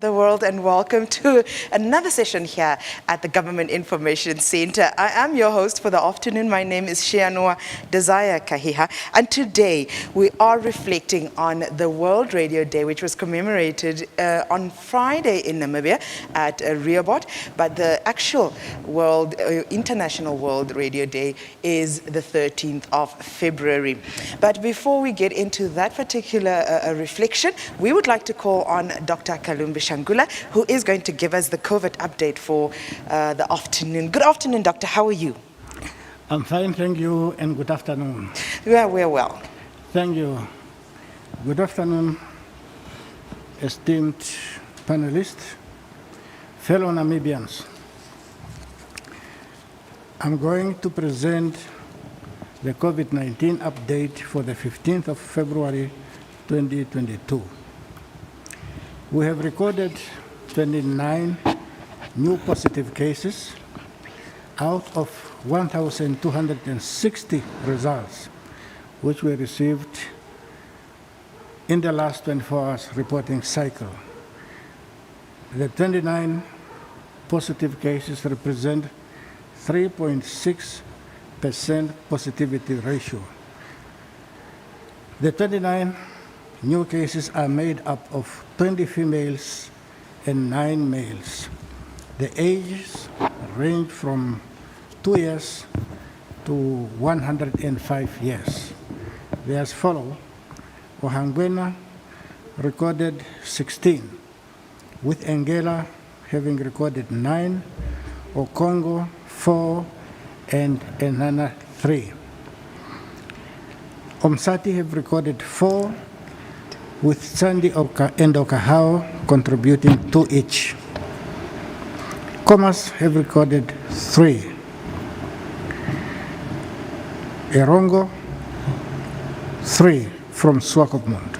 the world, and welcome to another session here at the Government Information Center. I am your host for the afternoon. My name is Shianoa Desire Kahiha, and today we are reflecting on the World Radio Day, which was commemorated on Friday in Namibia at Rehoboth, but the actual International World Radio Day is the 13th of February. But before we get into that particular reflection, we would like to call on Dr. Kalumbi Shangula, who is going to give us the COVID update for the afternoon. Good afternoon, Doctor. How are you? I'm fine, thank you, and good afternoon. Yeah, we're well. Thank you. Good afternoon, esteemed panelists, fellow Namibians. I'm going to present the COVID-19 update for the 15th of February 2022. We have recorded 29 new positive cases out of 1,260 results which were received in the last 24 hours reporting cycle. The 29 positive cases represent 3.6% positivity ratio. The 29 new cases are made up of 20 females and 9 males. The ages range from 2 years to 105 years. They as follow: Ohangwena recorded 16, with Angela having recorded 9, Okongo 4, and Enana 3. Omsati have recorded 4, with Sandy and Okahao contributing 2 each. Comas have recorded 3. Erongo 3 from Swakopmund.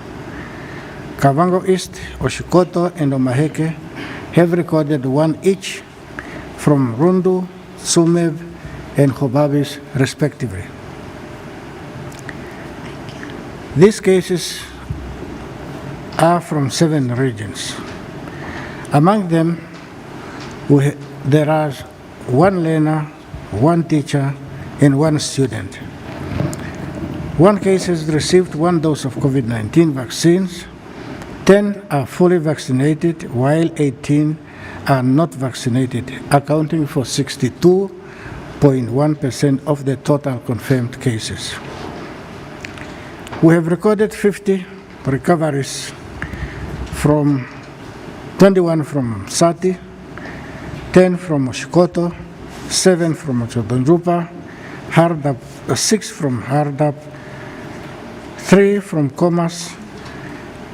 Kavango East, Oshikoto, and Omaheke have recorded 1 each from Rundu, Sumev, and Hobabis respectively. These cases are from 7 regions. Among them, there are 1 learner, 1 teacher, and 1 student. 1 case has received 1 dose of COVID-19 vaccines. 10 are fully vaccinated, while 18 are not vaccinated, accounting for 62.1% of the total confirmed cases. We have recorded 50 recoveries, from 21 from Sati, 10 from Oshikoto, 7 from Ochobonjupa, 6 from Hardap, 3 from Comas,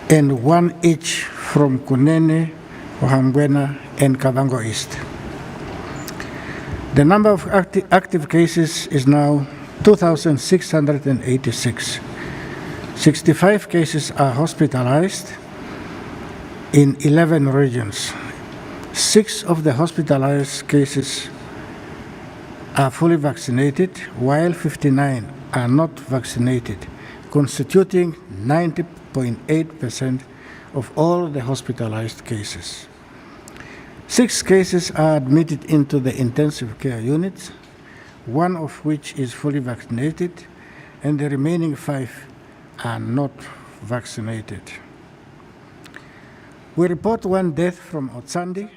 and 1 each from Kunene, Ohangwena, and Kavango East. The number of active cases is now 2,686. 65 cases are hospitalized in 11 regions. 6 of the hospitalized cases are fully vaccinated, while 59 are not vaccinated, constituting 90.8% of all the hospitalized cases. 6 cases are admitted into the intensive care units, 1 of which is fully vaccinated, and the remaining 5 are not vaccinated. We report 1 death from Otsandi,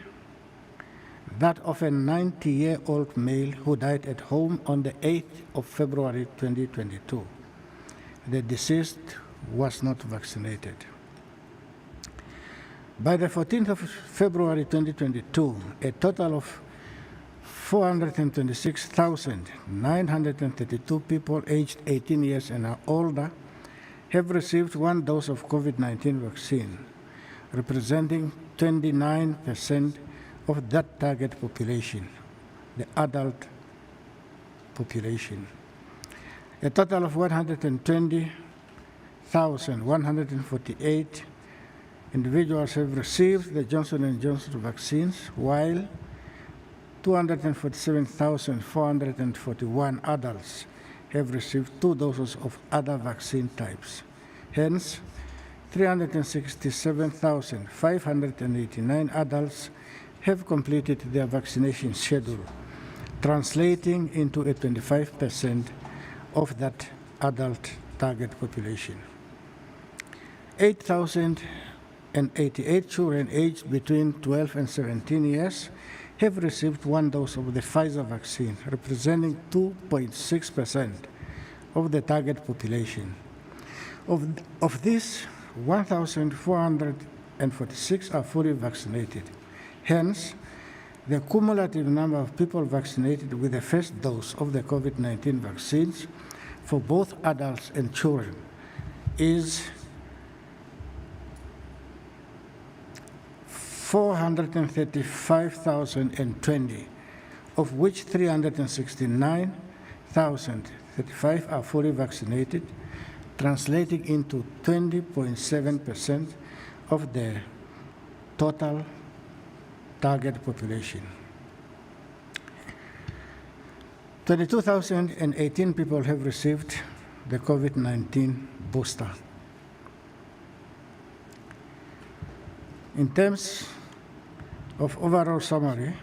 that of a 90-year-old male who died at home on the 8th of February 2022. The deceased was not vaccinated. By the 14th of February 2022, a total of 426,932 people aged 18 years and older have received 1 dose of COVID-19 vaccine, representing 29% of that target population, the adult population. A total of 120,148 individuals have received the Johnson & Johnson vaccines, while 247,441 adults have received 2 doses of other vaccine types. Hence, 367,589 adults have completed their vaccination schedule, translating into a 25% of that adult target population. 8,088 children aged between 12 and 17 years have received one dose of the Pfizer vaccine, representing 2.6% of the target population. Of this, 1,446 are fully vaccinated. Hence, the cumulative number of people vaccinated with the first dose of the COVID-19 vaccines for both adults and children is 435,020, of which 369,035 are fully vaccinated, translating into 20.7% of the total target population. 22,018 people have received the COVID-19 booster. In terms of overall summary,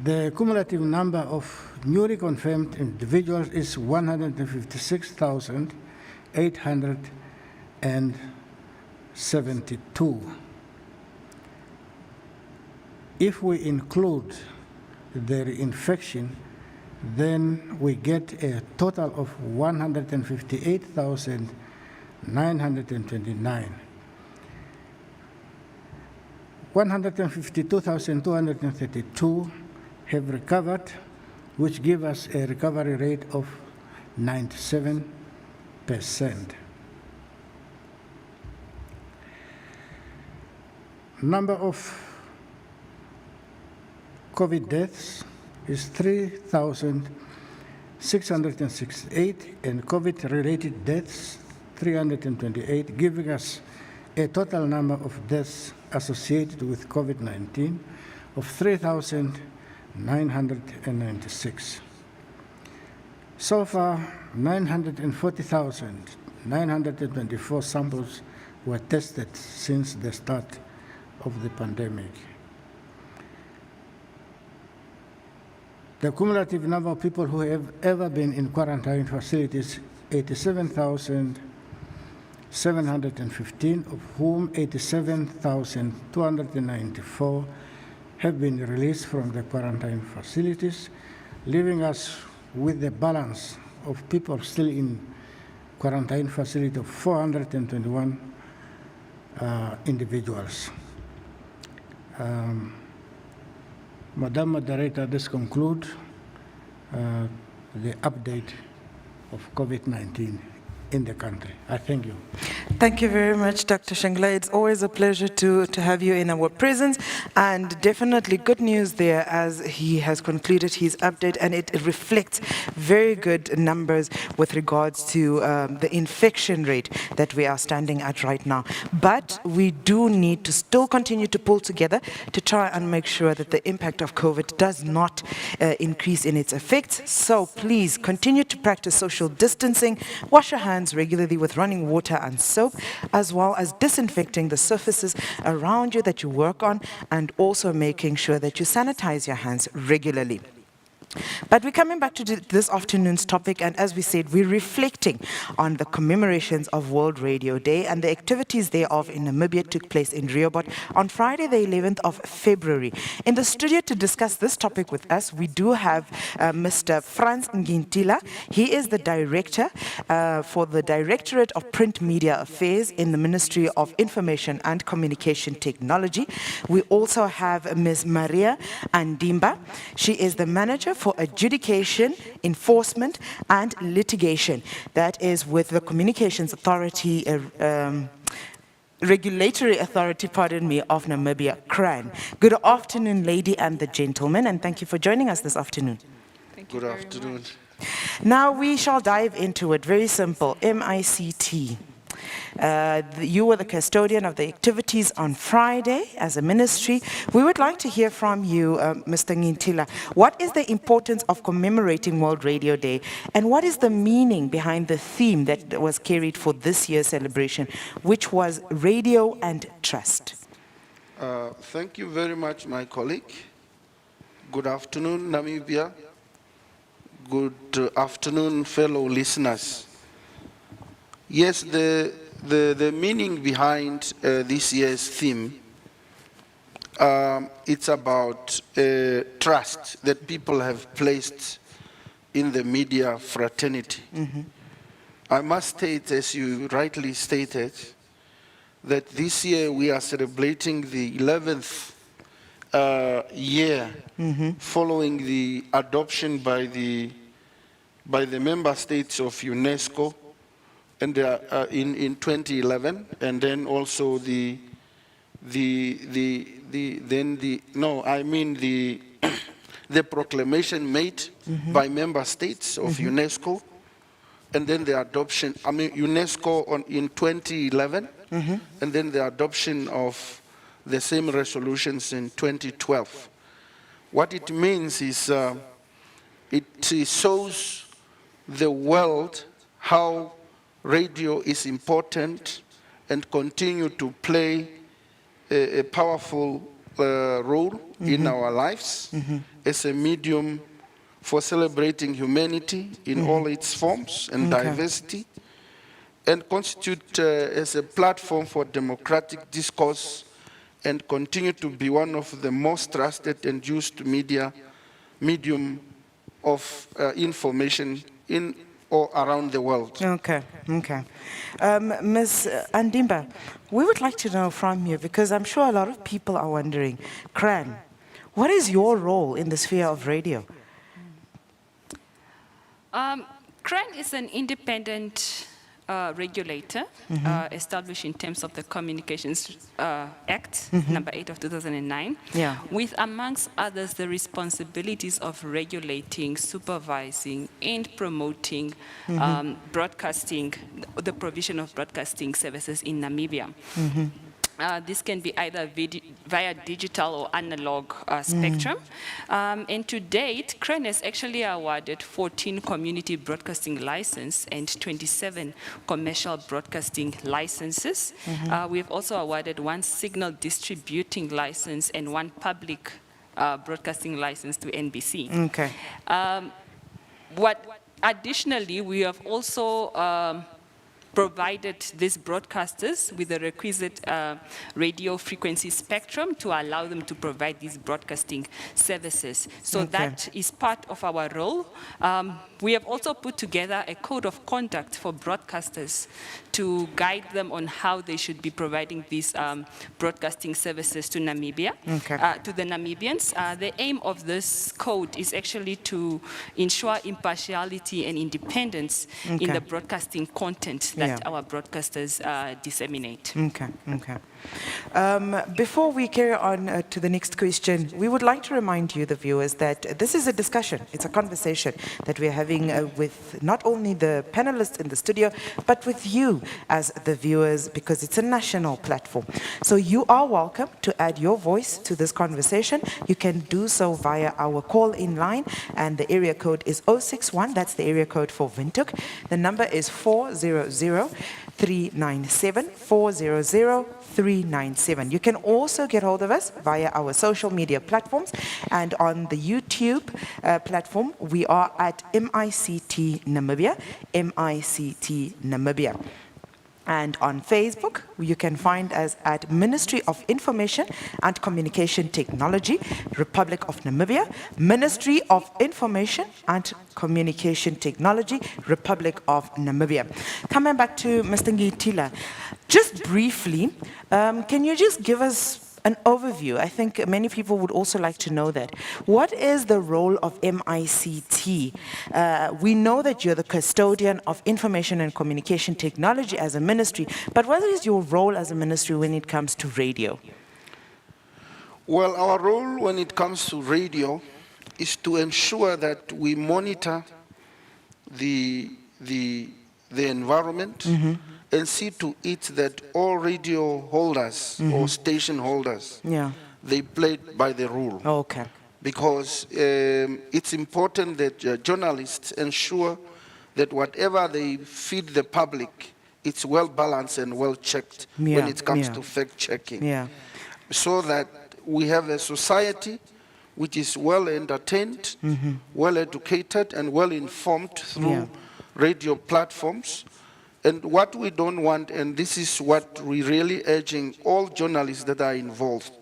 the cumulative number of newly confirmed individuals is 156,872. If we include the reinfection, then we get a total of 158,929. 152,232 have recovered, which give us a recovery rate of 97%. Number of COVID deaths is 3,668, and COVID-related deaths 328, giving us a total number of deaths associated with COVID-19 of 3,996. So far, 940,924 samples were tested since the start of the pandemic. The cumulative number of people who have ever been in quarantine facilities, 87,715, of whom 87,294 have been released from the quarantine facilities, leaving us with the balance of people still in quarantine facility of 421 individuals. Madam Moderator, this concludes the update of COVID-19 in the country. I thank you. Thank you very much, Dr. Shengla. It's always a pleasure to have you in our presence, and definitely good news there as he has concluded his update, and it reflects very good numbers with regards to the infection rate that we are standing at right now. But we do need to still continue to pull together to try and make sure that the impact of COVID does not increase in its effects. So please continue to practice social distancing, wash your hands regularly with running water and soap, as well as disinfecting the surfaces around you that you work on, and also making sure that you sanitize your hands regularly. But we're coming back to this afternoon's topic, and as we said, we're reflecting on the commemorations of World Radio Day, and the activities thereof in Namibia took place in Rehoboth on Friday, the 11th of February. In the studio to discuss this topic with us, we do have Mr. Frans Ngintila. He is the director for the Directorate of Print Media Affairs in the Ministry of Information and Communication Technology. We also have Ms. Maria Andimba. She is the manager for adjudication, enforcement, and litigation. That is with the Communications Authority, Regulatory Authority, of Namibia, CRAN. Good afternoon, lady and the gentlemen, and thank you for joining us this afternoon. Thank you. Good afternoon. Now we shall dive into it. Very simple, MICT. You were the custodian of the activities on Friday as a ministry. We would like to hear from you, Mr. Ngintila. What is the importance of commemorating World Radio Day, and what is the meaning behind the theme that was carried for this year's celebration, which was Radio and Trust? Thank you very much, my colleague. Good afternoon, Namibia. Good afternoon, fellow listeners. Yes, the meaning behind this year's theme, it's about trust that people have placed in the media fraternity. I must state, as you rightly stated, that this year we are celebrating the 11th year following the adoption by the member states of UNESCO and in 2011, and then also the proclamation made by member states of UNESCO, and then the adoption, UNESCO in 2011, and then the adoption of the same resolutions in 2012. What it means is it shows the world how radio is important and continue to play a powerful role in our lives as a medium for celebrating humanity in all its forms and diversity, and constitute as a platform for democratic discourse and continue to be one of the most trusted and used medium of information in or around the world. Okay. Ms. Andimba, we would like to know from you, because I'm sure a lot of people are wondering, Cran, what is your role in the sphere of radio? CRAN is an independent regulator established in terms of the Communications Act, number 8 of 2009, with, amongst others, the responsibilities of regulating, supervising, and promoting broadcasting, the provision of broadcasting services in Namibia. This can be either via digital or analog spectrum. And to date, CRAN has actually awarded 14 community broadcasting licenses and 27 commercial broadcasting licenses. We have also awarded 1 signal distributing license and 1 public broadcasting license to NBC. Additionally, we have also provided these broadcasters with the requisite radio frequency spectrum to allow them to provide these broadcasting services. So that is part of our role. We have also put together a code of conduct for broadcasters to guide them on how they should be providing these broadcasting services to Namibia, to the Namibians. The aim of this code is actually to ensure impartiality and independence in the broadcasting content that our broadcasters disseminate. Before we carry on to the next question, we would like to remind you, the viewers, that this is a discussion, it's a conversation that we're having with not only the panelists in the studio, but with you as the viewers, because it's a national platform. So you are welcome to add your voice to this conversation. You can do so via our call-in line, and the area code is 061, that's the area code for Windhoek. The number is 400-397, 400-397. You can also get hold of us via our social media platforms, and on the YouTube platform, we are at MICT Namibia, MICT Namibia. And on Facebook, you can find us at Ministry of Information and Communication Technology, Republic of Namibia, Ministry of Information and Communication Technology, Republic of Namibia. Coming back to Mr. Ngitila, just briefly, can you just give us an overview? I think many people would also like to know that. What is the role of MICT? We know that you're the custodian of information and communication technology as a ministry, but what is your role as a ministry when it comes to radio? Well, our role when it comes to radio is to ensure that we monitor the environment and see to it that all radio holders or station holders, Yeah. they play by the rule. Okay. Because it's important that journalists ensure that whatever they feed the public, it's well balanced and well checked when Yeah, it comes yeah. to fact checking. Yeah. So that we have a society which is well entertained, well educated, and well informed through Yeah. radio platforms. And what we don't want, and this is what we're really urging all journalists that are involved,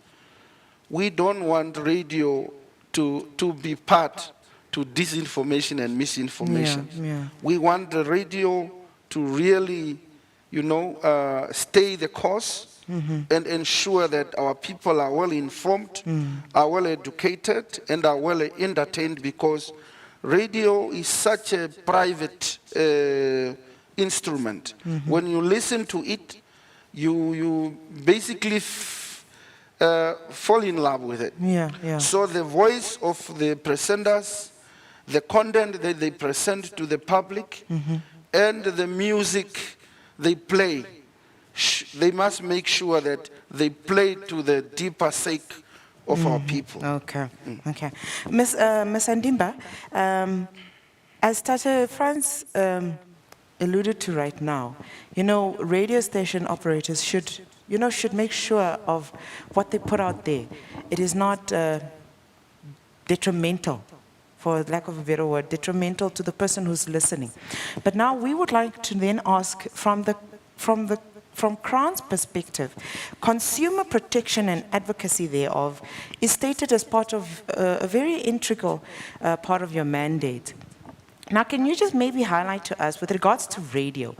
we don't want radio to be part to disinformation and misinformation. Yeah, yeah. We want the radio to really, stay the course and ensure that our people are well informed, are well educated, and are well entertained, because radio is such a private instrument. When you listen to it, you basically fall in love with it. Yeah, yeah. So the voice of the presenters, the content that they present to the public, and the music they play, they must make sure that they play to the deeper sake of our people. Okay, okay. Miss Andimba, as Tata Franz alluded to right now, radio station operators should make sure of what they put out there. It is not detrimental, for lack of a better word, detrimental to the person who's listening. But now we would like to then ask from Crown's perspective, consumer protection and advocacy thereof is stated as part of a very integral part of your mandate. Now, can you just maybe highlight to us, with regards to radio,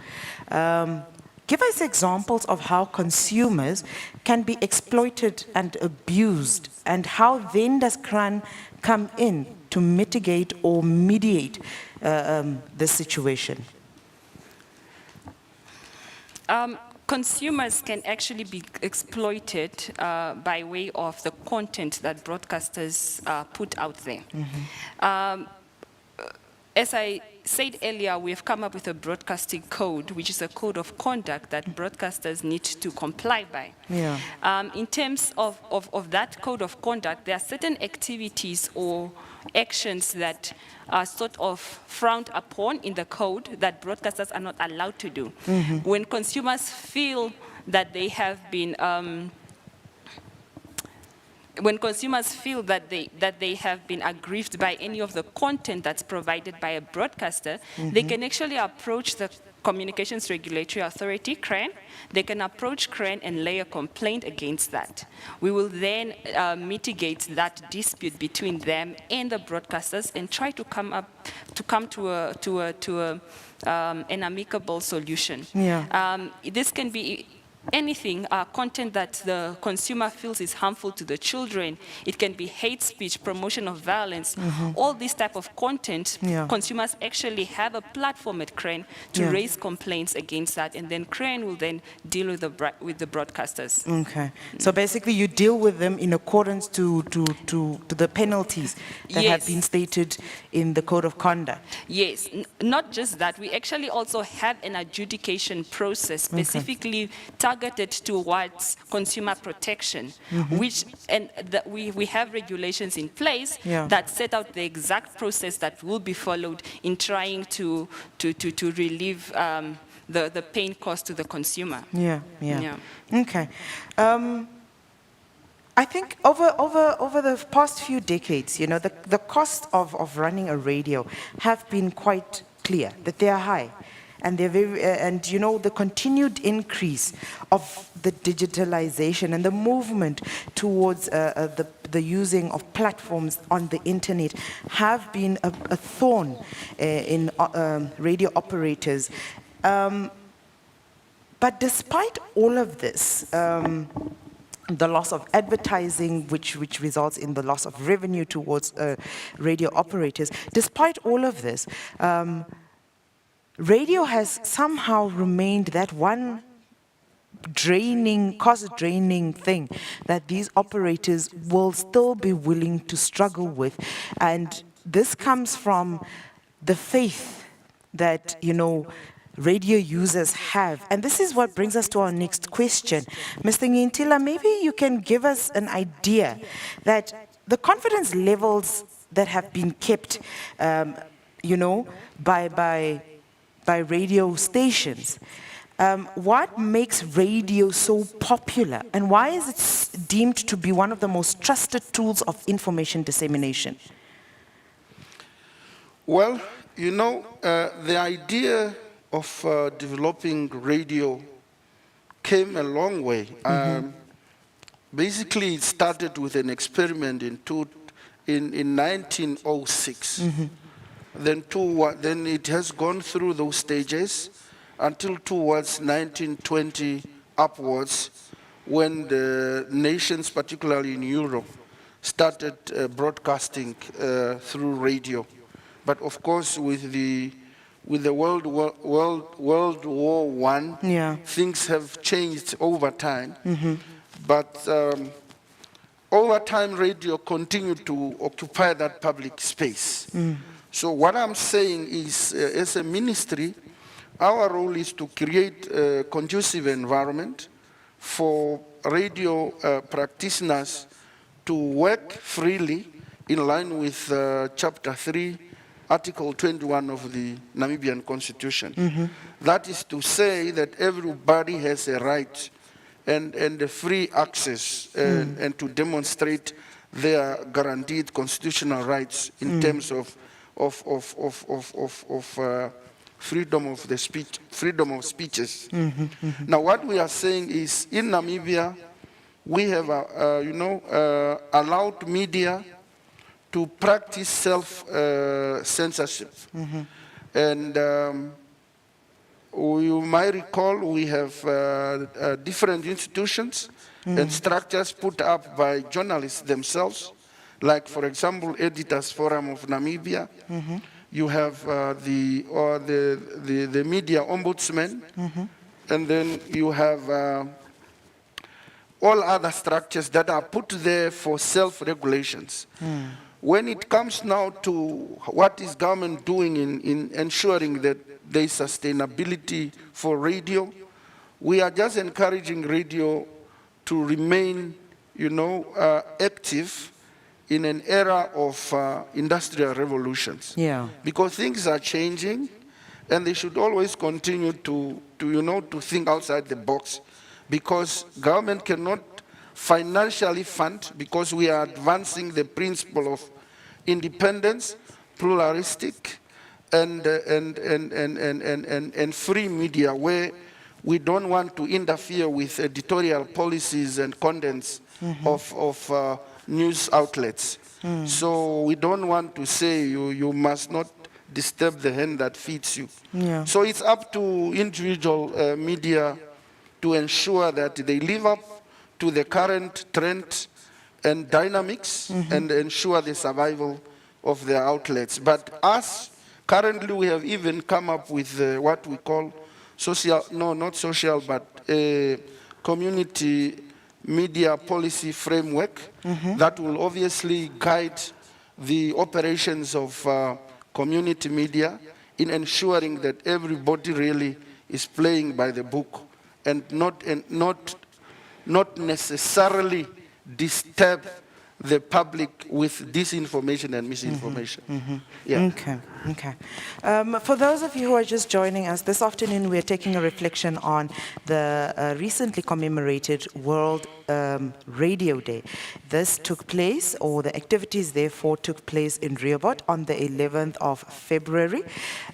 give us examples of how consumers can be exploited and abused, and how then does CRAN come in to mitigate or mediate this situation? Consumers can actually be exploited by way of the content that broadcasters put out there. As I said earlier, we have come up with a broadcasting code, which is a code of conduct that broadcasters need to comply by. Yeah. In terms of that code of conduct, there are certain activities or actions that are sort of frowned upon in the code that broadcasters are not allowed to do. When consumers feel that they have been aggrieved by any of the content that's provided by a broadcaster, they can actually approach the Communications Regulatory Authority, CRAN. They can approach CRAN and lay a complaint against that. We will then mitigate that dispute between them and the broadcasters and try to come to an amicable solution. Yeah. This can be anything, content that the consumer feels is harmful to the children. It can be hate speech, promotion of violence. All this type of content, Yeah. consumers actually have a platform at CRAN to Yeah. raise complaints against that, and then CRAN will then deal with the broadcasters. Okay. So basically you deal with them in accordance to the penalties that have Yes. been stated in the Code of Conduct. Yes, not just that, we actually also have an adjudication process specifically targeted towards consumer protection, we have regulations in place Yeah. that set out the exact process that will be followed in trying to relieve the pain caused to the consumer. Yeah, yeah. Yeah. Okay. I think over the past few decades, the cost of running a radio have been quite clear, that they are high. And they're very, the continued increase of the digitalization and the movement towards the using of platforms on the internet have been a thorn in radio operators. But despite all of this, the loss of advertising, which results in the loss of revenue towards radio operators, despite all of this, radio has somehow remained that one cost-draining thing that these operators will still be willing to struggle with. And this comes from the faith that, radio users have? And this is what brings us to our next question. Mr. Ngintila, maybe you can give us an idea that the confidence levels that have been kept, you know, by radio stations. What makes radio so popular, and why is it deemed to be one of the most trusted tools of information dissemination? Well, you know, the idea of developing radio came a long way. Basically, it started with an experiment in 1906. Then it has gone through those stages until towards 1920 upwards, when the nations, particularly in Europe, started broadcasting through radio. But of course, with the World War I, things have changed over time. But over time, radio continued to occupy that public space. So what I'm saying is, as a ministry, our role is to create a conducive environment for radio practitioners to work freely in line with Chapter 3, Article 21 of the Namibian Constitution. That is to say that everybody has a right and a free access and to demonstrate their guaranteed constitutional rights in terms of freedom of the speech, freedom of speeches. Now, what we are saying is, in Namibia, we have, allowed media to practice self-censorship. And you might recall we have different institutions and structures put up by journalists themselves, like, for example, Editors Forum of Namibia. You have the media ombudsman, and then you have all other structures that are put there for self-regulations. When it comes now to what is government doing in ensuring that there is sustainability for radio, we are just encouraging radio to remain, active in an era of industrial revolutions. Because things are changing, and they should always continue to think outside the box, because government cannot financially fund, because we are advancing the principle of independence, pluralistic, and free media, where we don't want to interfere with editorial policies and contents of news outlets. So we don't want to say you must not disturb the hand that feeds you. So it's up to individual media to ensure that they live up to the current trend and dynamics and ensure the survival of their outlets. But us, currently we have even come up with what we call community media policy framework that will obviously guide the operations of community media in ensuring that everybody really is playing by the book and not necessarily disturb the public with disinformation and misinformation. Okay. For those of you who are just joining us, this afternoon we're taking a reflection on the recently commemorated World Radio Day. This took place, or the activities therefore took place in Rehoboth on the 11th of February.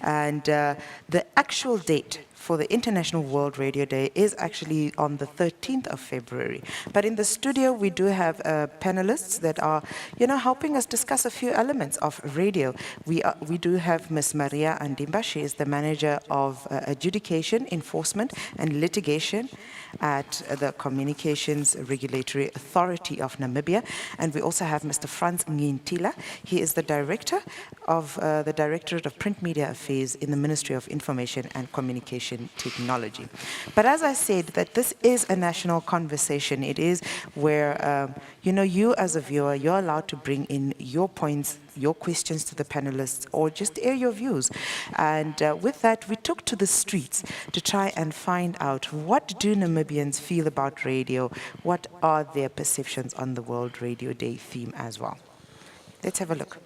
And the actual date for the International World Radio Day is actually on the 13th of February. But in the studio, we do have panelists that are, helping us discuss a few elements of radio. We do have Ms. Maria Andimba. She is the Manager of Adjudication, Enforcement and Litigation at the Communications Regulatory Authority of Namibia. And we also have Mr. Franz Ngintila. He is the Director of the Directorate of Print Media Affairs in the Ministry of Information and Communication Technology. But as I said, that this is a national conversation. It is where, you as a viewer, you're allowed to bring in your points your questions to the panelists or just air your views. And with that, we took to the streets to try and find out, what do Namibians feel about radio? What are their perceptions on the World Radio Day theme as well? Let's have a look.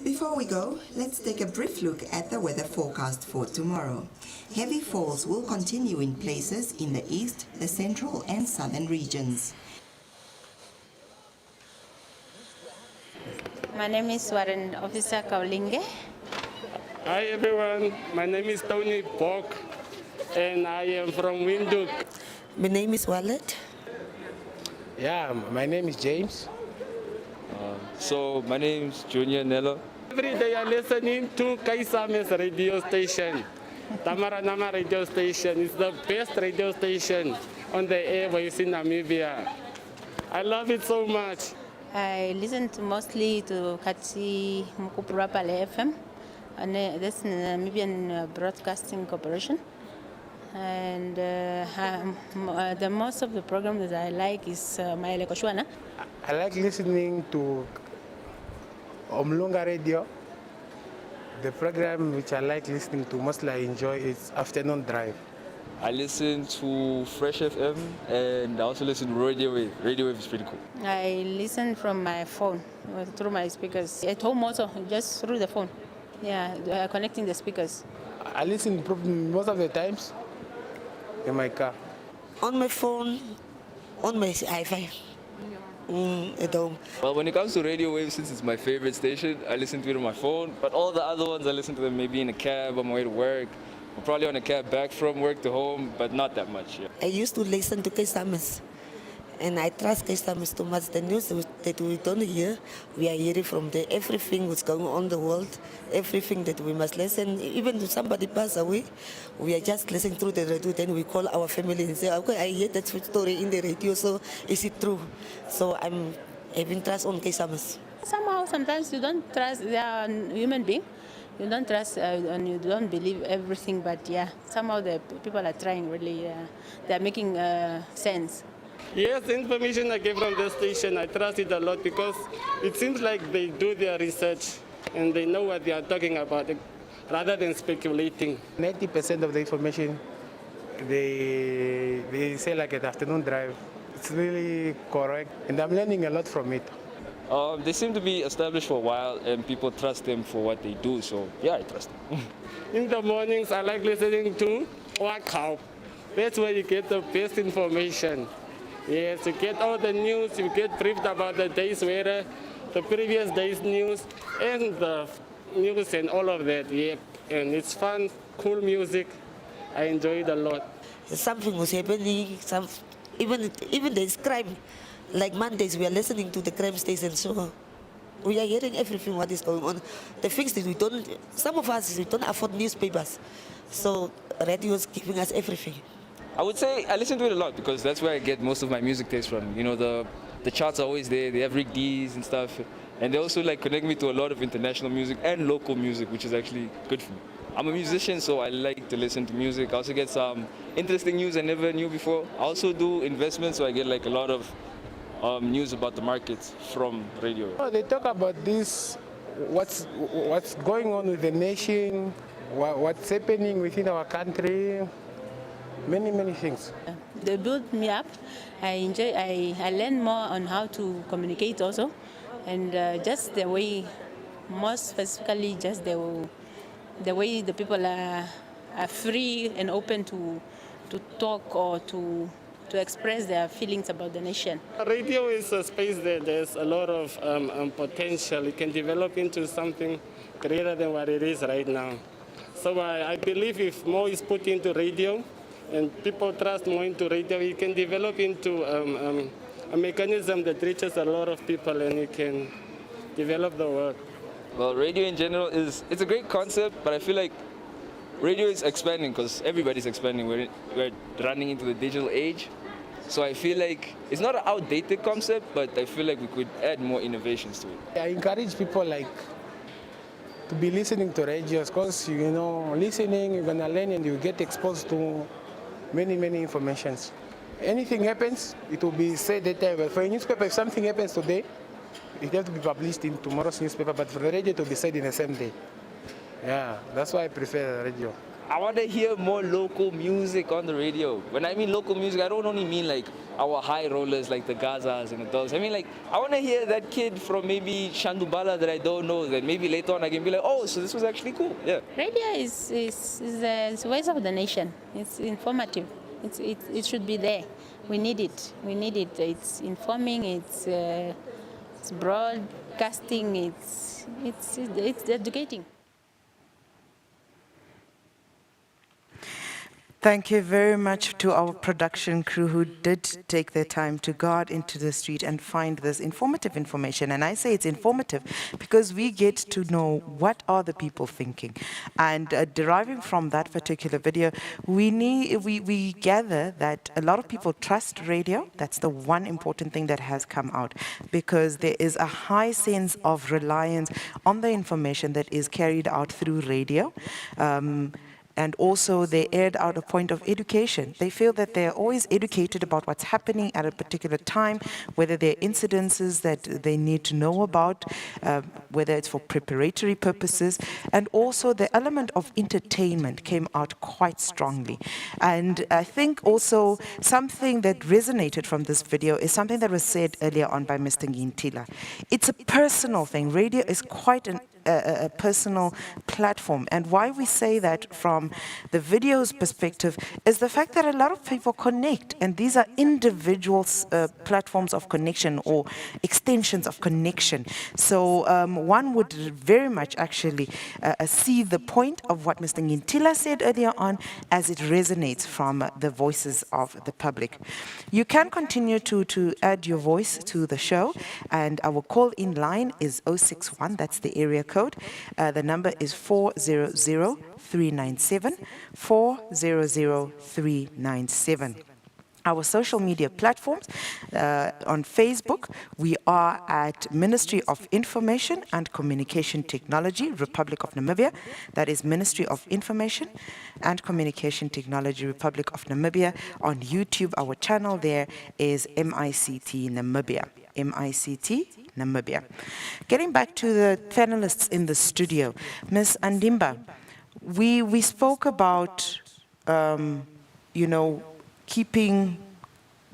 Before we go, let's take a brief look at the weather forecast for tomorrow. Heavy falls will continue in places in the east, the central and southern regions. My name is Warrant Officer Kaulinge. Hi everyone, my name is Tony Bok and I am from Windhoek. My name is Wallet. Yeah, my name is James. So my name is Junior Nello. Every day I listening to Kaisame's radio station. Tamaranama radio station is the best radio station on the airwaves in Namibia. I love it so much. I listen mostly to Katsi Mukupurapale FM, and that's Namibian Broadcasting Corporation. And the most of the program that I like is Maele Koshwana. I like listening to Omlunga Radio. The program which I like listening to, mostly I enjoy, is Afternoon Drive. I listen to Fresh FM and I also listen to Radio Wave. Radio Wave is pretty cool. I listen from my phone, through my speakers. At home also, just through the phone. Yeah, connecting the speakers. I listen most of the times in my car. On my phone, on my iPhone. At home. Well, when it comes to Radio Wave, since it's my favorite station, I listen to it on my phone. But all the other ones, I listen to them maybe in a cab on my way to work. Or probably on a cab back from work to home, but not that much. Yeah. I used to listen to Kaisames, and I trust Kaisames too much. The news that we don't hear, we are hearing from there. Everything that's going on in the world, everything that we must listen. Even if somebody pass away, we are just listening through the radio. Then we call our family and say, okay, I hear that story in the radio, so is it true? So I'm having trust on Kaisames. Somehow, sometimes you don't trust, they are human beings. You don't trust and you don't believe everything, but yeah, somehow the people are trying really, they're making sense. Yes, the information I get from the station, I trust it a lot because it seems like they do their research and they know what they are talking about rather than speculating. 90% of the information they say like at Afternoon Drive, it's really correct and I'm learning a lot from it. They seem to be established for a while and people trust them for what they do, so yeah, I trust them. In the mornings, I like listening to Wakao. That's where you get the best information. Yes, you get all the news, you get briefed about the day's weather, the previous day's news, and the news and all of that, yeah. And it's fun, cool music. I enjoy it a lot. Something was happening, even there's crime. Like Mondays, we are listening to the crime station, so we are hearing everything what is going on. The things that we don't, some of us, we don't afford newspapers, so radio is giving us everything. I would say I listen to it a lot because that's where I get most of my music taste from. You know, the charts are always there, they have Rick D's and stuff, and they also like connect me to a lot of international music and local music, which is actually good for me. I'm a musician, so I like to listen to music. I also get some interesting news I never knew before. I also do investments, so I get like a lot of news about the markets from radio. They talk about this, what's going on with the nation, what's happening within our country, many things. They build me up. I learn more on how to communicate also, and just the way, most specifically, just the way the people are free and open to talk or to express their feelings about the nation. Radio is a space that there's a lot of potential. It can develop into something greater than what it is right now. So I believe if more is put into radio and people trust more into radio, it can develop into a mechanism that reaches a lot of people and it can develop the work. Well, radio in general it's a great concept, but I feel like radio is expanding because everybody's expanding. We're running into the digital age. So I feel like it's not an outdated concept, but I feel like we could add more innovations to it. I encourage people like to be listening to radios because, you know, listening, you're going to learn and you get exposed to many informations. Anything happens, it will be said that time. But for a newspaper, if something happens today, it has to be published in tomorrow's newspaper, but for the radio to be said in the same day. Yeah, that's why I prefer the radio. I want to hear more local music on the radio. When I mean local music, I don't only mean like our high rollers like the Gazas and the Dogs. I mean like, I want to hear that kid from maybe Shandubala that I don't know, that maybe later on I can be like, oh, so this was actually cool. Yeah. Radio is the voice of the nation. It's informative. It should be there. We need it. We need it. It's informing. It's broadcasting. It's educating. Thank you very much to our production crew who did take their time to go out into the street and find this informative information. And I say it's informative because we get to know what are the people thinking. And deriving from that particular video, we gather that a lot of people trust radio. That's the one important thing that has come out, because there is a high sense of reliance on the information that is carried out through radio. And also they aired out a point of education. They feel that they're always educated about what's happening at a particular time, whether there are incidences that they need to know about, whether it's for preparatory purposes, and also the element of entertainment came out quite strongly. And I think also something that resonated from this video is something that was said earlier on by Mr. Ngintila. It's a personal thing. Radio is quite a personal platform. And why we say that from the video's perspective is the fact that a lot of people connect, and these are individual platforms of connection or extensions of connection. So one would very much actually see the point of what Mr. Ngintila said earlier on as it resonates from the voices of the public. You can continue to add your voice to the show, and our call-in line is 061, that's the area code. The number is 400-397, 400-397. Our social media platforms, on Facebook, we are at Ministry of Information and Communication Technology, Republic of Namibia. That is Ministry of Information and Communication Technology, Republic of Namibia. On YouTube, our channel there is MICT Namibia. MICT Namibia. Getting back to the panelists in the studio, Ms. Andimba, we spoke about, keeping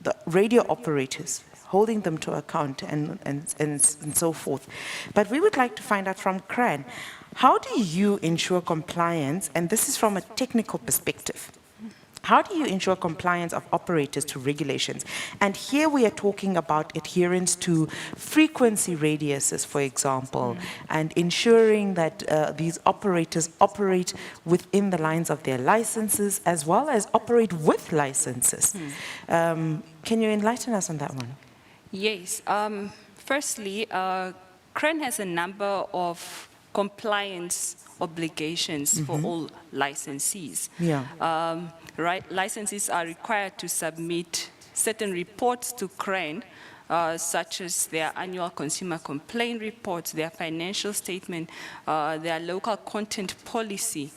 the radio operators, holding them to account and so forth. But we would like to find out from CRAN, how do you ensure compliance, and this is from a technical perspective, how do you ensure compliance of operators to regulations? And here we are talking about adherence to frequency radiuses, for example, and ensuring that these operators operate within the lines of their licenses as well as operate with licenses. Can you enlighten us on that one? Yes. Firstly, CRAN has a number of compliance obligations for all licensees. Yeah. Licensees are required to submit certain reports to CRAN, such as their annual consumer complaint reports, their financial statement, their local content policy.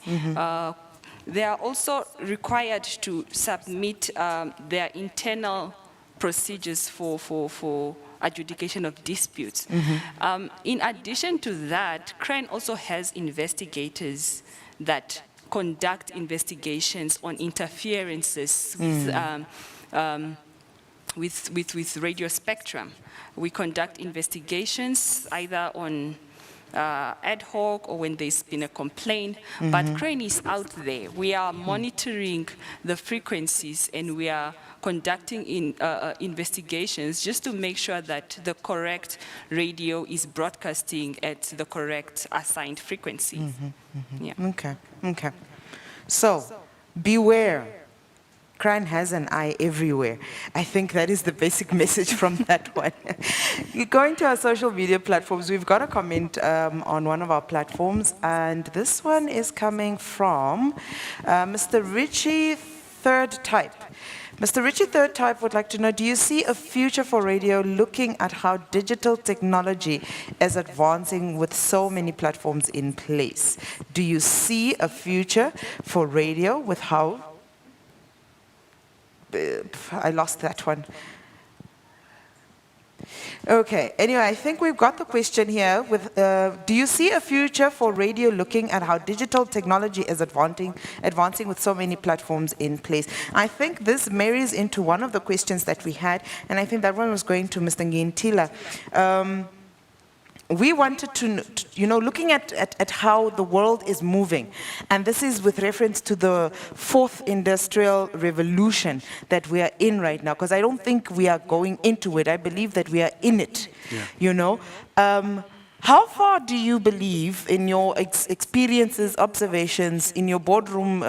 They are also required to submit their internal procedures for adjudication of disputes. In addition to that, CRAN also has investigators that conduct investigations on interferences with radio spectrum. We conduct investigations either on ad hoc or when there's been a complaint, but CRAN is out there. We are monitoring the frequencies and we are conducting investigations just to make sure that the correct radio is broadcasting at the correct assigned frequency. Yeah. Okay. So, beware. CRAN has an eye everywhere. I think that is the basic message from that one. Going to our social media platforms, we've got a comment on one of our platforms, and this one is coming from Mr. Richie Third Type. Mr. Richie Third Type would like to know, do you see a future for radio looking at how digital technology is advancing with so many platforms in place? Do you see a future for radio with how... I lost that one. Okay, anyway, I think we've got the question here with, do you see a future for radio looking at how digital technology is advancing with so many platforms in place? I think this marries into one of the questions that we had, and I think that one was going to Mr. Ngintila. We wanted to, looking at how the world is moving, and this is with reference to the fourth industrial revolution that we are in right now, because I don't think we are going into it. I believe that we are in it, How far do you believe, in your experiences, observations, in your boardroom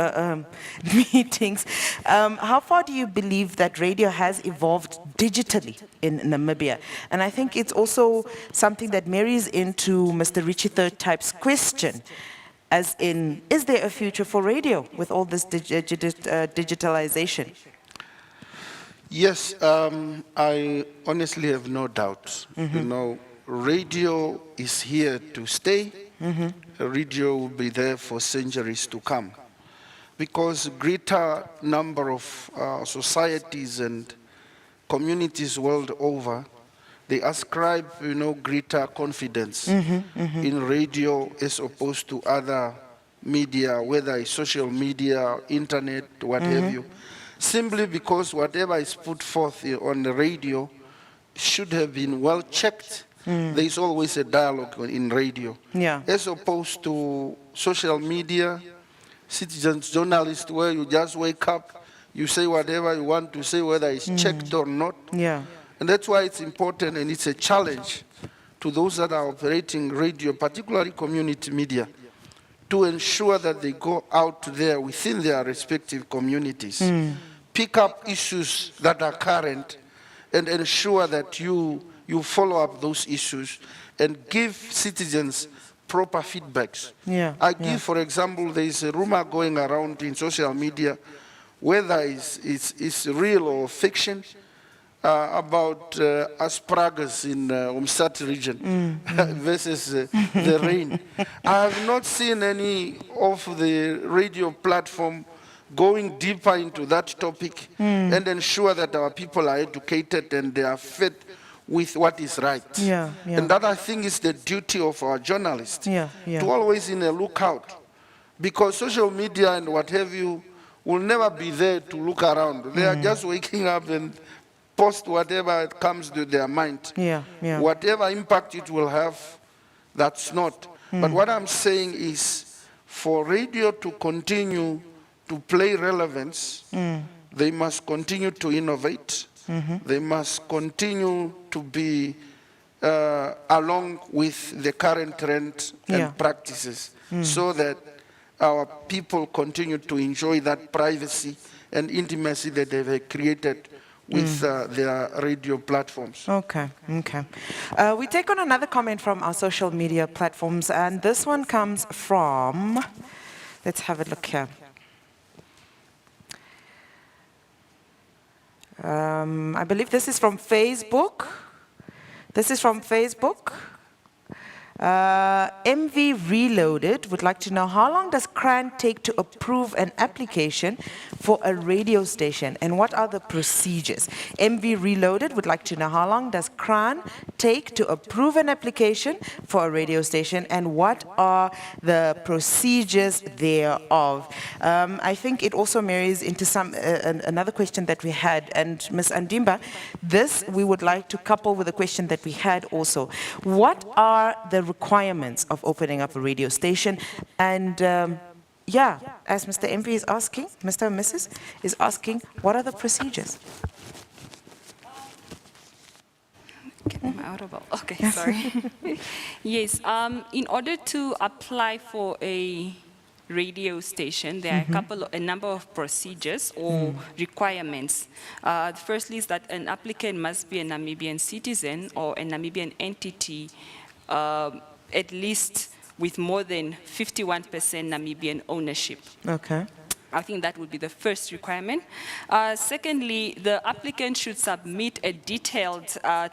meetings, how far do you believe that radio has evolved digitally in Namibia? And I think it's also something that marries into Mr. Richie Third Type's question, as in, is there a future for radio with all this digitalization? Yes, I honestly have no doubt. Radio is here to stay. Radio will be there for centuries to come, because greater number of societies and communities world over, they ascribe, greater confidence in radio as opposed to other media, whether it's social media, internet, what have you. Simply because whatever is put forth on the radio should have been well checked. There is always a dialogue in radio. As opposed to social media, citizens, journalists, where you just wake up, you say whatever you want to say, whether it's checked or not. And that's why it's important, and it's a challenge to those that are operating radio, particularly community media, to ensure that they go out there within their respective communities, pick up issues that are current, and ensure that you follow up those issues and give citizens proper feedbacks. I give, for example, there is a rumor going around in social media, whether it's real or fiction, about asparagus in Umsati region versus the rain. I have not seen any of the radio platform going deeper into that topic and ensure that our people are educated and they are fed with what is right. And that, I think, is the duty of our journalists, to always in a lookout, because social media and what have you will never be there to look around. They are just waking up and post whatever comes to their mind. Whatever impact it will have, that's not. But what I'm saying is, for radio to continue to play relevance, they must continue to innovate. They must continue to be along with the current trend and practices, so that our people continue to enjoy that privacy and intimacy that they've created with their radio platforms. Okay. We take on another comment from our social media platforms, and this one comes from, let's have a look here. I believe this is from Facebook. MV Reloaded would like to know, how long does CRAN take to approve an application for a radio station, and what are the procedures? MV Reloaded would like to know, how long does CRAN take to approve an application for a radio station, and what are the procedures thereof? I think it also marries into another question that we had, and Ms. Andimba, this we would like to couple with a question that we had also. What are the requirements of opening up a radio station? And as Mr. MP is asking, Mr. and Mrs. is asking, what are the procedures? Get them out of okay, sorry. Yes, in order to apply for a radio station, there are a number of procedures or requirements. Firstly is that an applicant must be a Namibian citizen or a Namibian entity, at least with more than 51% Namibian ownership. Okay. I think that would be the first requirement. Secondly, the applicant should submit a detailed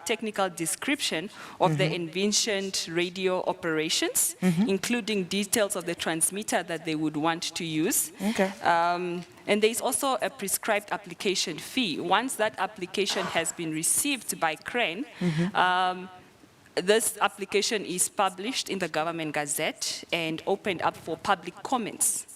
technical description of the envisioned radio operations, including details of the transmitter that they would want to use. Okay. And there is also a prescribed application fee. Once that application has been received by CRAN, this application is published in the Government Gazette and opened up for public comments.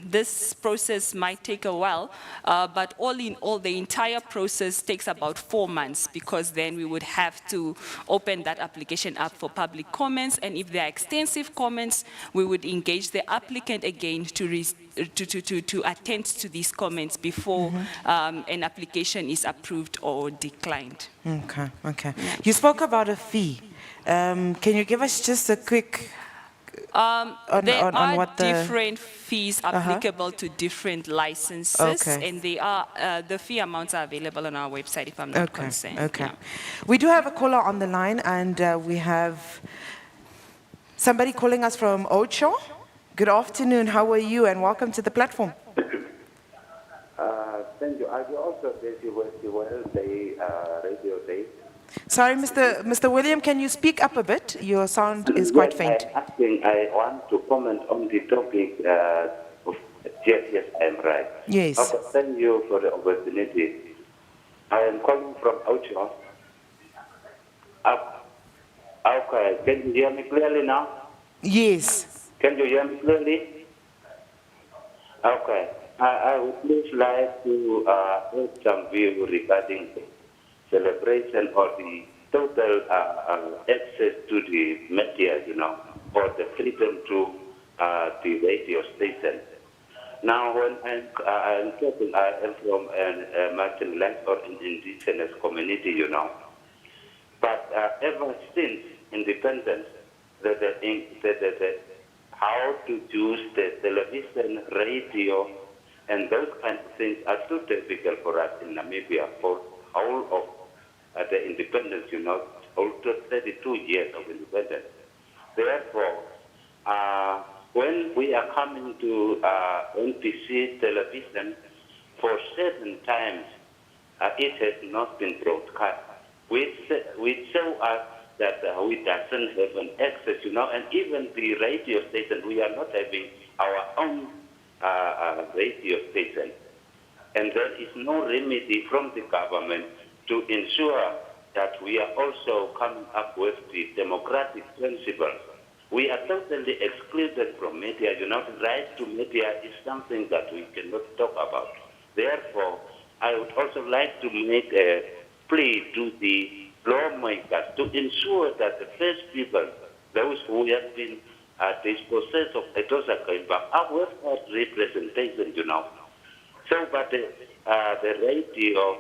This process might take a while, but all in all, the entire process takes about 4 months, because then we would have to open that application up for public comments, and if there are extensive comments, we would engage the applicant again to attend to these comments before an application is approved or declined. Okay, okay. You spoke about a fee. Can you give us just a quick There are what the different fees applicable to different licenses, and they are the fee amounts are available on our website, if I'm not concerned. Okay. Yeah. We do have a caller on the line, and we have somebody calling us from Ocho. Good afternoon. How are you? And welcome to the platform. Thank you. I will also say the radio day. Sorry, Mr. William, can you speak up a bit? Your sound is quite faint. I want to comment on the topic. Yes, I am right. Yes. Okay, thank you for the opportunity. I am calling from Ocho. Okay, can you hear me clearly now? Yes. Can you hear me clearly? Okay. I would please like to have some view regarding the celebration or the total access to the media, or the freedom to the radio station. Now, when I'm talking, I am from a marginalized or an indigenous community, But ever since independence, how to use the television, radio, and those kinds of things are so difficult for us in Namibia for all of the independence, after 32 years of independence. Therefore, when we are coming to NPC television, for certain times, it has not been broadcast, which show us that we doesn't have an access, and even the radio station, we are not having our own radio station. And there is no remedy from the government to ensure that we are also coming up with the democratic principles. We are totally excluded from media. The right to media is something that we cannot talk about. Therefore, I would also like to make a plea to the lawmakers to ensure that the first people, those who have been dispossessed of Etosa Kaimba, are without representation, So, but the radio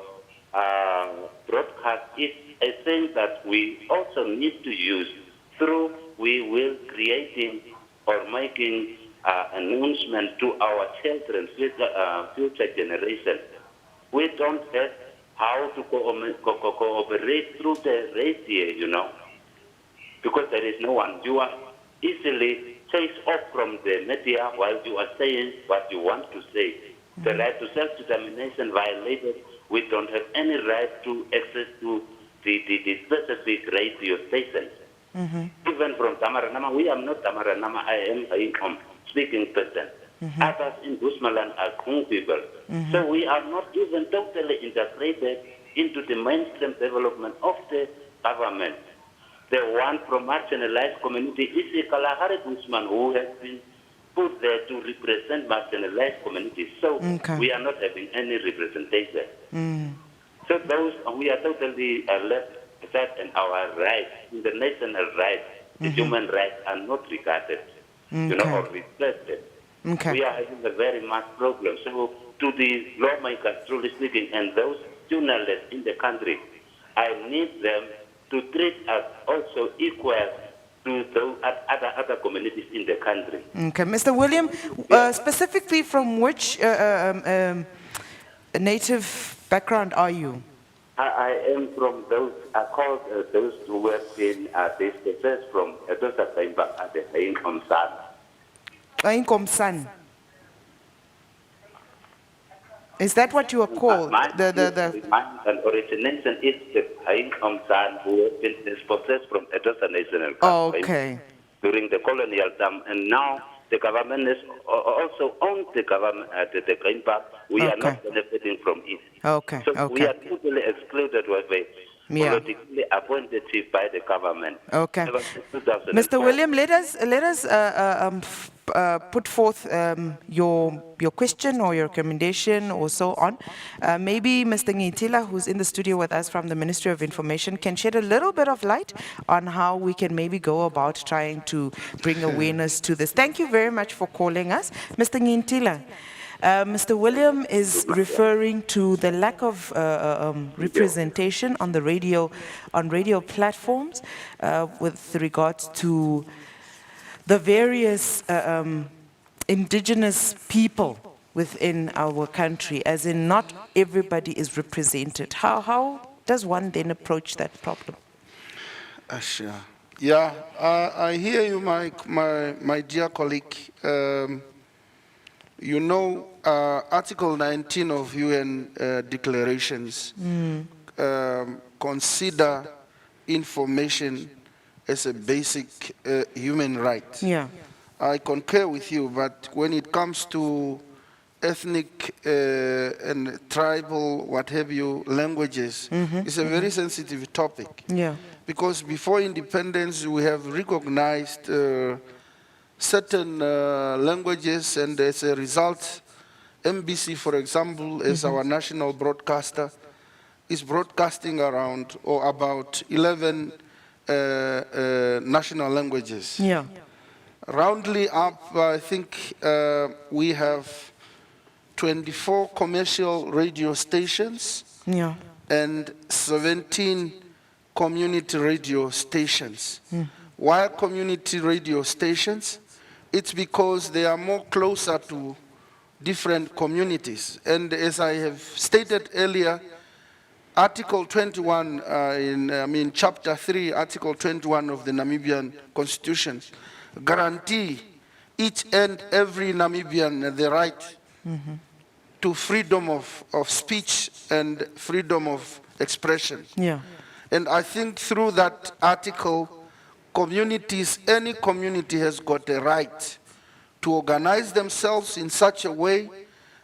broadcast is a thing that we also need to use through we will creating or making announcement to our children, future generation. We don't have how to cooperate through the radio, because there is no one. You are easily chased off from the media while you are saying what you want to say. The right to self-determination violated. We don't have any right to access to the specific radio stations. Even from Tamaranama, we are not Tamaranama, I am a speaking person. Others in Busmaland are Kung people. So we are not even totally integrated into the mainstream development of the government. The one from marginalized community is the Kalahari Busman who has been put there to represent marginalized communities. So we are not having any representation. So those, we are totally left that and our rights, the national rights, the human rights are not regarded, or respected. We are having a very much problem. So to the lawmakers, truly speaking, and those journalists in the country, I need them to treat us also equal to those other communities in the country. Okay, Mr. William, specifically from which native background are you? I am from those, called those who have been dispossessed from Etosa Kaimba at the Ainkomsan. Ainkomsan. Is that what you are called? Mine and origination is the Hain Omsan, who has been dispossessed from Edosa National Park during the colonial time, and now the government has also owned the government at the Green Park. We are not benefiting from it. So we are totally excluded with a politically appointed chief by the government. Mr. William, let us put forth your question or your recommendation or so on. Maybe Mr. Ngitila, who's in the studio with us from the Ministry of Information, can shed a little bit of light on how we can maybe go about trying to bring awareness to this. Thank you very much for calling us. Mr. Ngitila, Mr. William is referring to the lack of representation on the radio platforms with regards to the various indigenous people within our country, as in not everybody is represented. How does one then approach that problem? Sure. Yeah, I hear you, my dear colleague. You know, Article 19 of UN declarations consider information as a basic human right. Yeah. I concur with you, but when it comes to ethnic and tribal, what have you, languages, it's a very sensitive topic. Yeah. Because before independence, we have recognized certain languages, and as a result, MBC, for example, as our national broadcaster, is broadcasting around or about 11 national languages. Yeah. Roundly up, I think we have 24 commercial radio stations and 17 community radio stations. Why community radio stations? It's because they are more closer to different communities. And as I have stated earlier, Article 21, Chapter 3, Article 21 of the Namibian Constitution guarantee each and every Namibian the right to freedom of speech and freedom of expression. Yeah. And I think through that article, communities, any community has got a right to organize themselves in such a way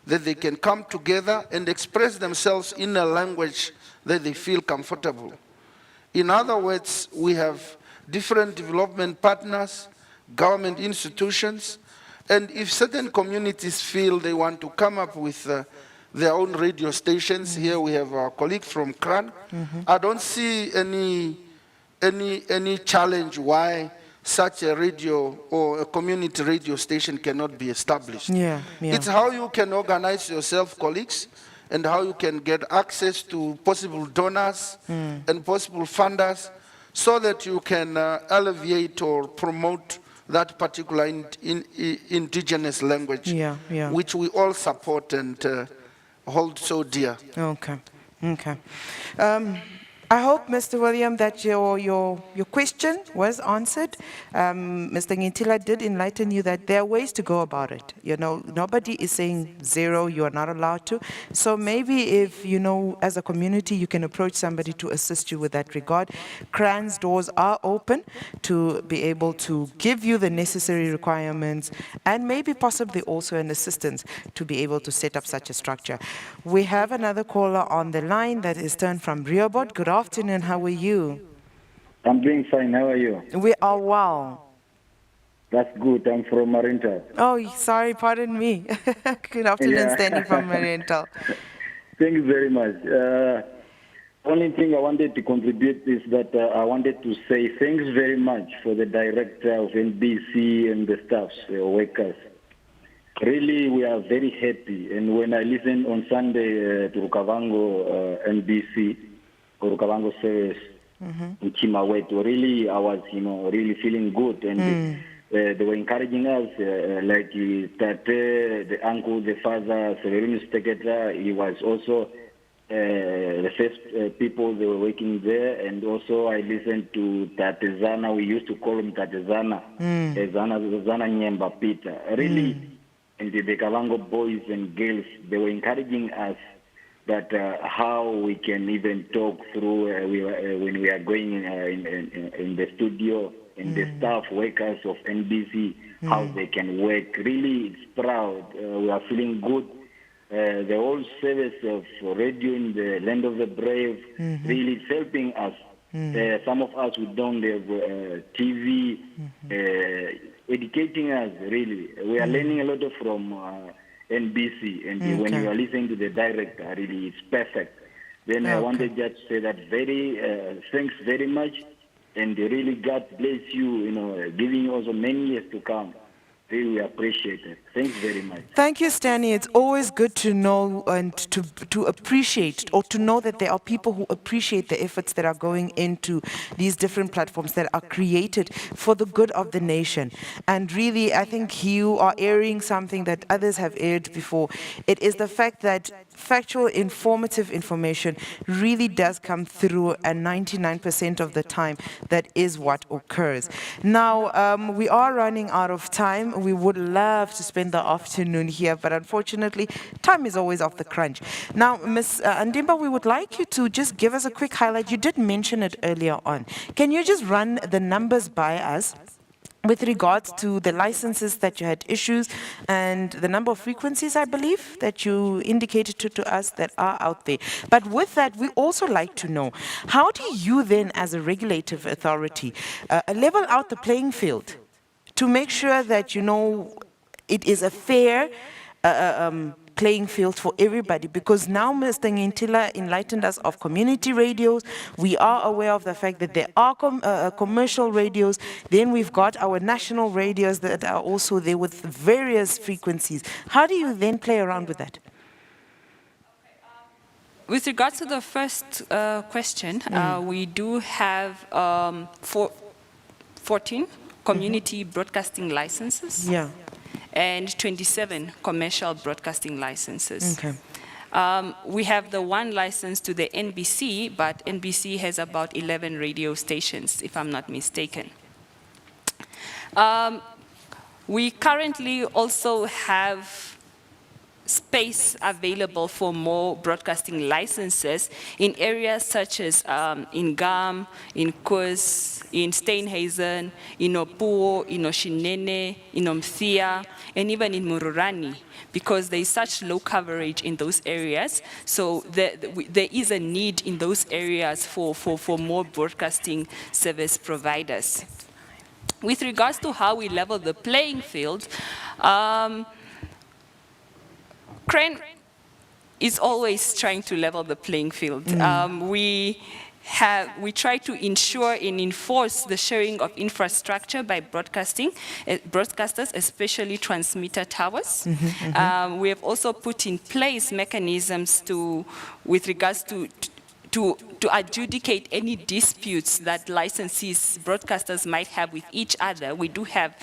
that they can come together and express themselves in a language that they feel comfortable. In other words, we have different development partners, government institutions, and if certain communities feel they want to come up with their own radio stations, here we have our colleague from CRAN, I don't see any challenge why such a radio or a community radio station cannot be established. Yeah. It's how you can organize yourself, colleagues, and how you can get access to possible donors and possible funders so that you can alleviate or promote that particular indigenous language, which we all support and hold so dear. Okay. I hope, Mr. William, that your question was answered. Mr. Ngitila did enlighten you that there are ways to go about it. You know, nobody is saying zero, you are not allowed to. So maybe if, you know, as a community, you can approach somebody to assist you with that regard. CRAN's doors are open to be able to give you the necessary requirements and maybe possibly also an assistance to be able to set up such a structure. We have another caller on the line that is turned from Rehoboth. Good afternoon, how are you? I'm doing fine, how are you? We are well. That's good, I'm from Marintal. Oh, sorry, pardon me. Good afternoon, Stanley from Marintal. Thank you very much. Only thing I wanted to contribute is that I wanted to say thanks very much for the director of NBC and the staffs, workers. Really, we are very happy. And when I listened on Sunday to Rukavango NBC, or Rukavango service, in Chimaweto, really, I was, really feeling good. And they were encouraging us, like Tate, the uncle, the father, Severino Steketa, he was also the first people they were working there. And also I listened to Tatezana, we used to call him Tatezana, Zana Nyemba Peter. Really, and the Kalango boys and girls, they were encouraging us that how we can even talk through when we are going in the studio, and the staff workers of NBC, how they can work. Really, it's proud. We are feeling good. The whole service of radio in the land of the brave really is helping us. Some of us who don't have TV, educating us, really. We are learning a lot from NBC, and when you are listening to the director, really, it's perfect. Then I wanted just to say that thanks very much, and really God bless you, giving you also many years to come. Really appreciate it. Thanks very much. Thank you, Stanley. It's always good to know and to appreciate, or to know that there are people who appreciate the efforts that are going into these different platforms that are created for the good of the nation. And really, I think you are airing something that others have aired before. It is the fact that factual, informative information really does come through, and 99% of the time, that is what occurs. Now, we are running out of time. We would love to spend the afternoon here, but unfortunately, time is always off the crunch. Now, Ms. Andimba, we would like you to just give us a quick highlight. You did mention it earlier on. Can you just run the numbers by us with regards to the licenses that you had issues and the number of frequencies, I believe, that you indicated to us that are out there? But with that, we also like to know, how do you then, as a regulative authority, level out the playing field to make sure that, it is a fair playing field for everybody? Because now Mr. Ngintila enlightened us of community radios. We are aware of the fact that there are commercial radios. Then we've got our national radios that are also there with various frequencies. How do you then play around with that? With regards to the first question, we do have 14 community broadcasting licenses. Yeah. And 27 commercial broadcasting licenses. Okay. We have the one license to the NBC, but NBC has about 11 radio stations, if I'm not mistaken. We currently also have space available for more broadcasting licenses in areas such as in Gam, in Kus, in Steenhuisen, in Opuo, in Oshinene, in Omthia, and even in Mururani, because there is such low coverage in those areas. So there is a need in those areas for more broadcasting service providers. With regards to how we level the playing field, Crane is always trying to level the playing field. We try to ensure and enforce the sharing of infrastructure by broadcasters, especially transmitter towers. We have also put in place mechanisms with regards to adjudicate any disputes that licensees, broadcasters might have with each other. We do have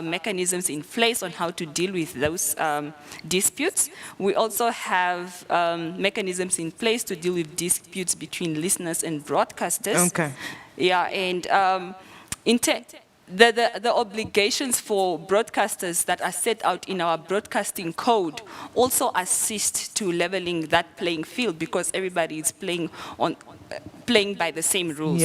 mechanisms in place on how to deal with those disputes. We also have mechanisms in place to deal with disputes between listeners and broadcasters. Okay. Yeah, and the obligations for broadcasters that are set out in our broadcasting code also assist to leveling that playing field, because everybody is playing by the same rules.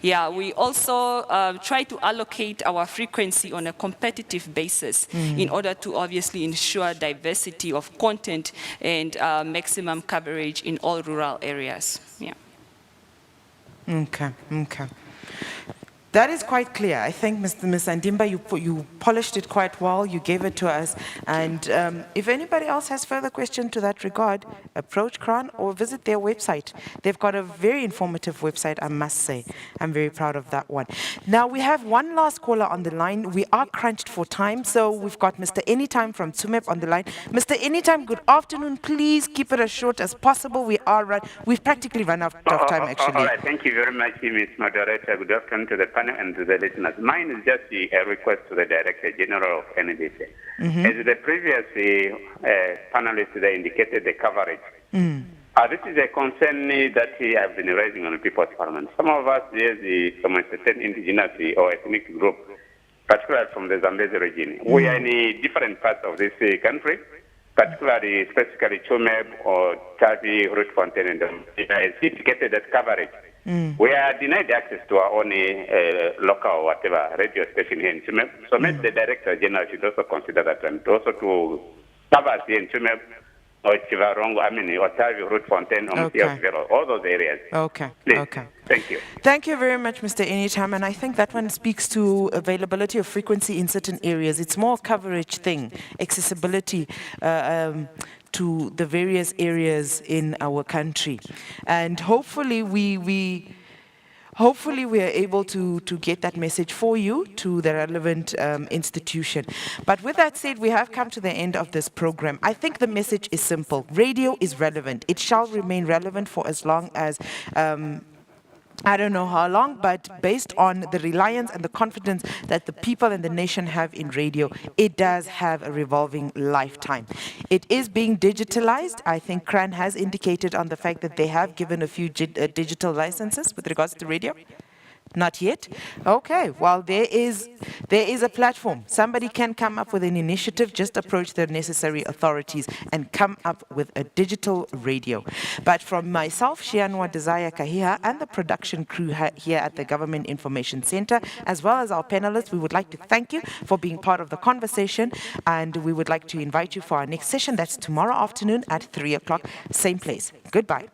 Yeah, we also try to allocate our frequency on a competitive basis in order to obviously ensure diversity of content and maximum coverage in all rural areas. Yeah. Okay. That is quite clear. I think, Ms. Andimba, you polished it quite well. You gave it to us. And if anybody else has further questions to that regard, approach CRAN or visit their website. They've got a very informative website, I must say. I'm very proud of that one. Now, we have one last caller on the line. We are crunched for time, so we've got Mr. Anytime from Tsumeb on the line. Mr. Anytime, good afternoon. Please keep it as short as possible. We've practically run out of time, actually. All right. Thank you very much, Ms. Moderator. Good afternoon to the panel and to the listeners. Mine is just a request to the Director General of NBC. As the previous panelists indicated, the coverage. This is a concern that we have been raising on People's Parliament. Some of us, from a certain indigenous or ethnic group, particularly from the Zambezi region. We are in different parts of this country, particularly specifically Chumeb or Tavi, Rootfontein, and indicated that coverage. We are denied access to our own local or whatever radio station here in Chumeb. So maybe the Director General should also consider that, and also to cover us here in Chumeb, or Chivarongo, Otavi, Rootfontein, all those areas. Okay. Please. Okay. Thank you. Thank you very much, Mr. Anytime. And I think that one speaks to availability of frequency in certain areas. It's more a coverage thing, accessibility to the various areas in our country. And hopefully we are able to get that message for you to the relevant institution. But with that said, we have come to the end of this program. I think the message is simple. Radio is relevant. It shall remain relevant for as long as I don't know how long, but based on the reliance and the confidence that the people and the nation have in radio, it does have a revolving lifetime. It is being digitalized. I think CRAN has indicated on the fact that they have given a few digital licenses with regards to radio. Not yet? Okay, well, there is a platform. Somebody can come up with an initiative, just approach the necessary authorities and come up with a digital radio. But from myself, Shianwa Desire Kahiha, and the production crew here at the Government Information Center, as well as our panelists, we would like to thank you for being part of the conversation, and we would like to invite you for our next session. That's tomorrow afternoon at 3 o'clock, same place. Goodbye.